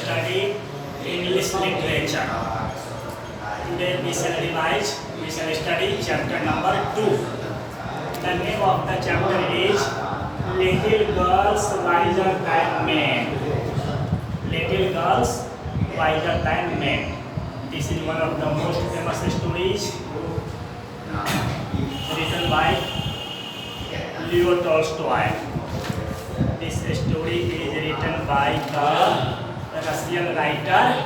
study English literature. Today we shall revise, we shall study chapter number 2. The name of the chapter is Little Girls Wiser Than Men. Little Girls Wiser Than Men. This is one of the most famous stories written by Leo Tolstoy. This story is written by the Russian writer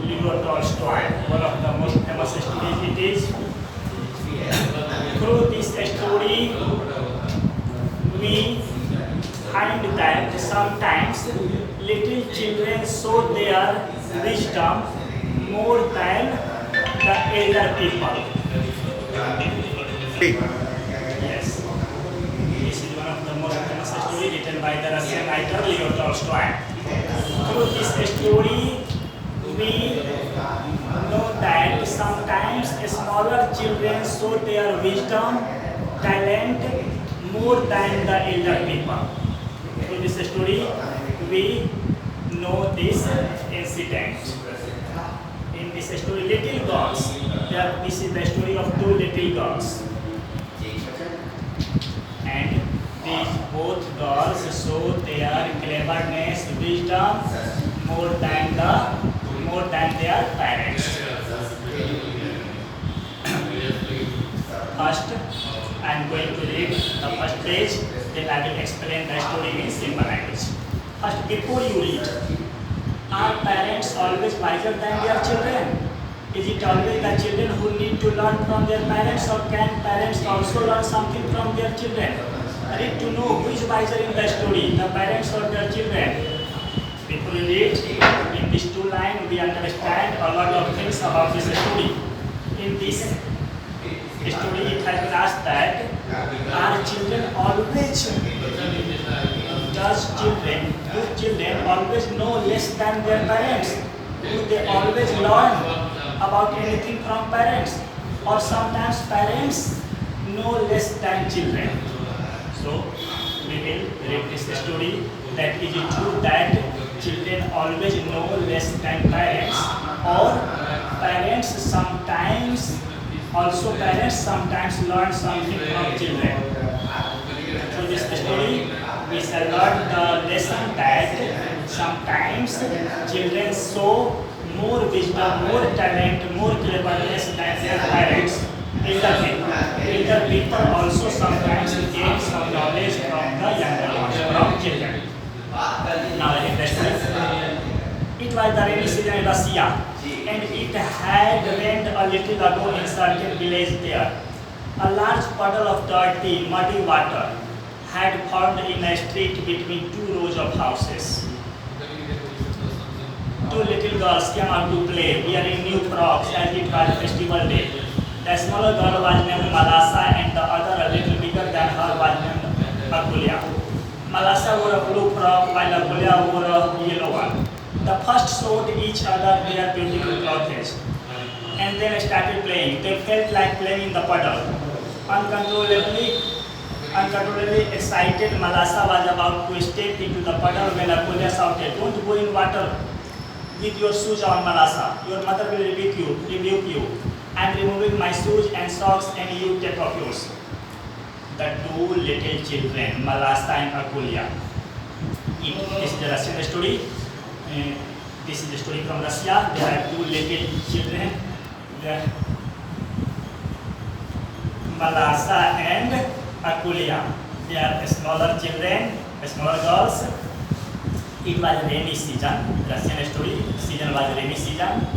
Leo Tolstoy. One of the most famous stories it is. Through this story, we find that sometimes little children show their wisdom more than the elder people. Yes. This is one of the most famous stories written by the Russian writer Leo Tolstoy. Through this story, we know that sometimes smaller children show their wisdom, talent more than the elder people. Through this story, we know this incident. In this story, little girls. This is the story of two little girls. And these both girls show their cleverness, wisdom more than their parents. First, I am going to read the first page, then I will explain the story in simple language. First, before you read, are parents always wiser than their children? Is it always the children who need to learn from their parents, or can parents also learn something from their children? I need to know who is wiser in the story, the parents or their children. Before we read, in these two lines, we understand a lot of things about this story. In this story, it has been asked that are children always, do children always know less than their parents? Do they always learn about anything from parents? Or sometimes parents know less than children? So, we will read this story. That is it true that children always know less than parents, or parents sometimes learn something from children? Through this story, we shall learn the lesson that sometimes children show more wisdom, more talent, more cleverness than their parents. Elder people also sometimes gain some knowledge from the younger ones, from children. Now in the story, it was the rainy season in Russia, and it had rained a little ago in certain village there. A large puddle of dirty, muddy water had formed in a street between two rows of houses. Two little girls came out to play, wearing new frocks as it was festival day. The smaller girl was named Malasa, and the other, a little bigger than her, was named Akulia. Malasa wore a blue frock while Akulia wore a yellow one. The first showed each other their beautiful clothes and then started playing. They felt like playing in the puddle. Uncontrollably excited, Malasa was about to step into the puddle when Akulia shouted, "Don't go in water with your shoes on, Malasa. Your mother will rebuke you. I am removing my shoes and socks, and you take off yours." The two little children, Malasa and Akulia. This is the Russian story. This is the story from Russia. There are two little children, Malasa and Akulia. They are smaller children, smaller girls. It was rainy season. Russian story. Season was rainy season.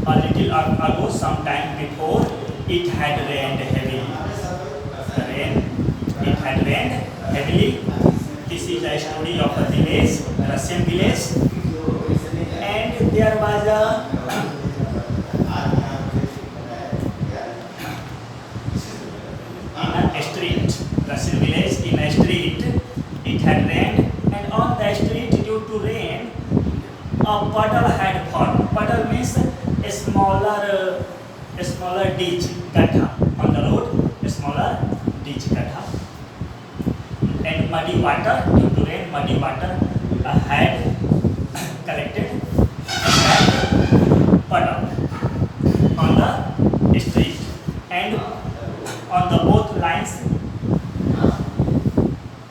A little ago, some time before, it had rained heavily. It had rained heavily. This is a story of a village, a Russian village, and there was in a street, Russian village, in a street, it had rained, and on the street, due to rain, a puddle had formed. Puddle means a smaller ditch, gadha. On the road, a smaller ditch, gadha. And muddy water, due to rain, muddy water had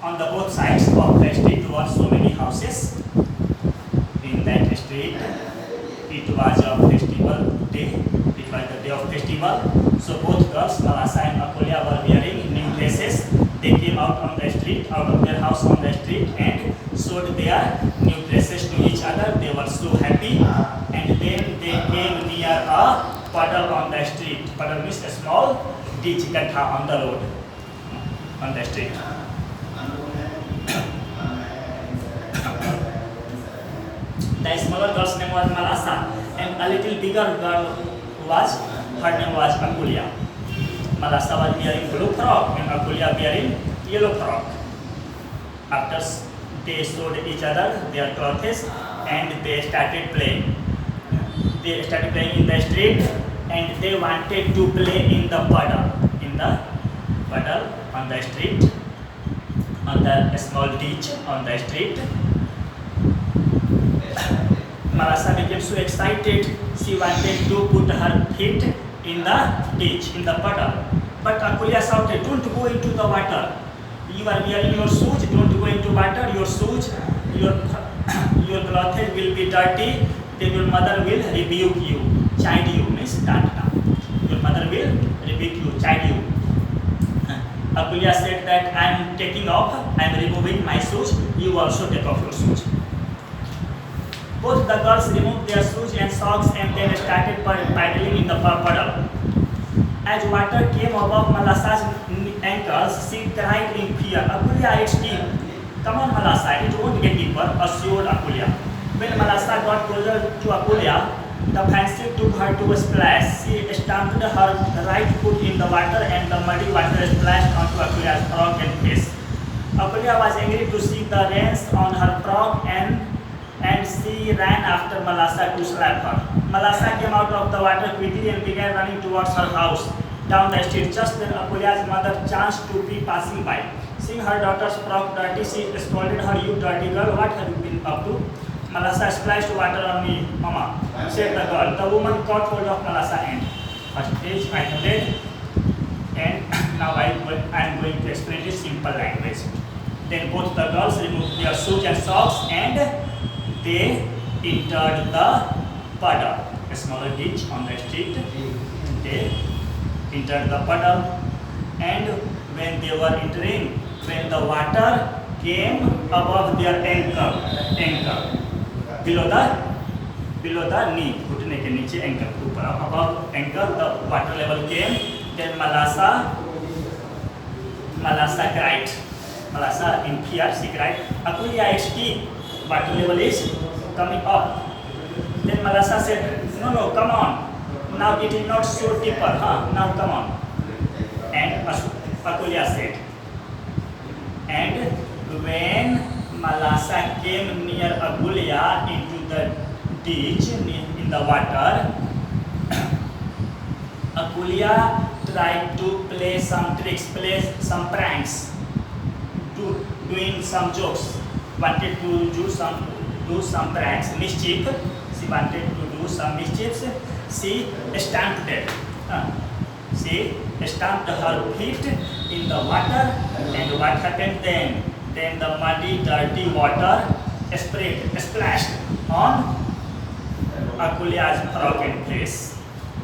On the both sides of the street were so many houses. In that street, it was a festival day. It was the day of festival. So both girls, Malasa and Akolia, were wearing new dresses. They came out on the street, out of their house on the street, and showed their new dresses to each other. They were so happy. And then they came near a puddle on the street. Puddle means a small ditch on the road, on the street. The smaller girl's name was Malasa, and a little bigger girl her name was Akolia. Malasa was wearing blue frock and Akolia wearing yellow frock. After they showed each other their clothes and they started playing. They started playing in the street and they wanted to play in the puddle. In the puddle on the street, on the small ditch on the street. Malasa became so excited, she wanted to put her feet in the ditch, in the puddle. But Akolia shouted, "Don't go into the water. You are wearing your shoes, don't go into water. Your shoes, your clothes will be dirty. Then your mother will rebuke you. Chide you, means danta. Your mother will rebuke you, chide you." Akolia said that I am taking off, I am removing my shoes, you also take off your shoes. Both the girls removed their shoes and socks and then started paddling in the puddle. As water came above Malasa's ankles, she cried in fear, "Akolia, it's deep. Come on, Malasa, it won't get deeper," assured Akolia. When Malasa got closer to Akolia, the fancy took her to a splash. She stamped her right foot in the water and the muddy water splashed onto Akolia's frock and face. Akolia was angry to see the rains on her frock and she ran after Malasa to slap her. Malasa came out of the water quickly and began running towards her house down the street. Just then Akolia's mother chanced to be passing by. Seeing her daughter's frock dirty, she scolded her, "You dirty girl, what have you been up to?" "Malasa splashed water on me, Mama," said the girl. The woman caught hold of Malasa and first page I noted, and now I am going to explain this simple language. Then both the girls removed their shoes and socks and they entered the puddle, a smaller ditch on the street. They entered the puddle, and when they were entering, when the water came above their ankle, below the knee, घुटने के नीचे ankle ऊपर, above ankle the water level came. Then Malasa cried. Malasa in fear, she cried, "Akolia, it's deep. Water level is coming up." Then Malasa said, No, come on. Now it is not so deeper, huh? Now come on." And Akolia said. And when Malasa came near Akolia into the ditch in the water, Akolia tried to play some tricks, play some pranks, doing some jokes. Wanted to do some pranks, mischief. She wanted to do some mischiefs. She stamped it. She stamped her feet in the water, and what happened then? Then the muddy, dirty water splashed on Akolia's frock and face.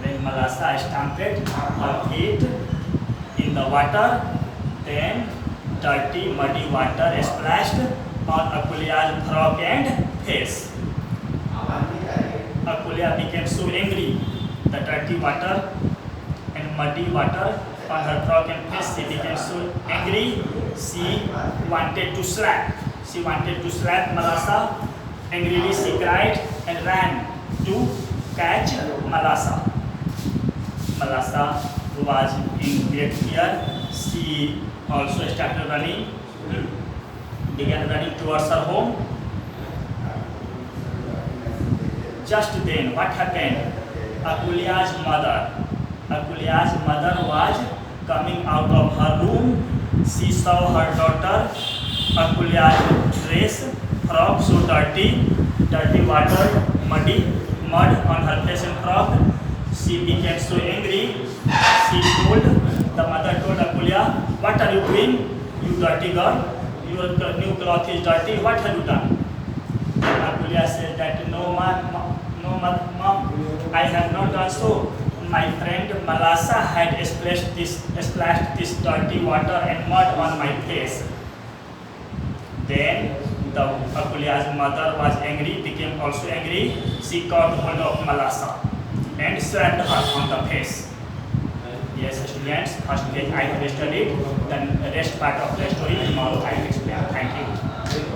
When Malasa stamped her feet in the water, then dirty, muddy water splashed on Akolia's frock and face. Akolia became so angry. The dirty water and muddy water on her frock and face, she became so angry. She wanted to slap. Malasa. Angrily she cried and ran to catch Malasa. Malasa was in great fear. She also started running. Began running towards her home. Just then, what happened? Akolia's mother was coming out of her room. She saw her daughter, Akolia's dress, frock so dirty water, mud on her face and frock. She became so angry. The mother told Akolia, "What are you doing, you dirty girl? your new cloth is dirty, what have you done? Apulia said that no, mom, I have not done so. My friend Malasa had splashed this dirty water and mud on my face. Then the Apulia's mother was angry, became also angry. She caught hold of Malasa and slapped her on the face. Yes, students, first page I have studied, the rest part of the story tomorrow I will explain. Thank you.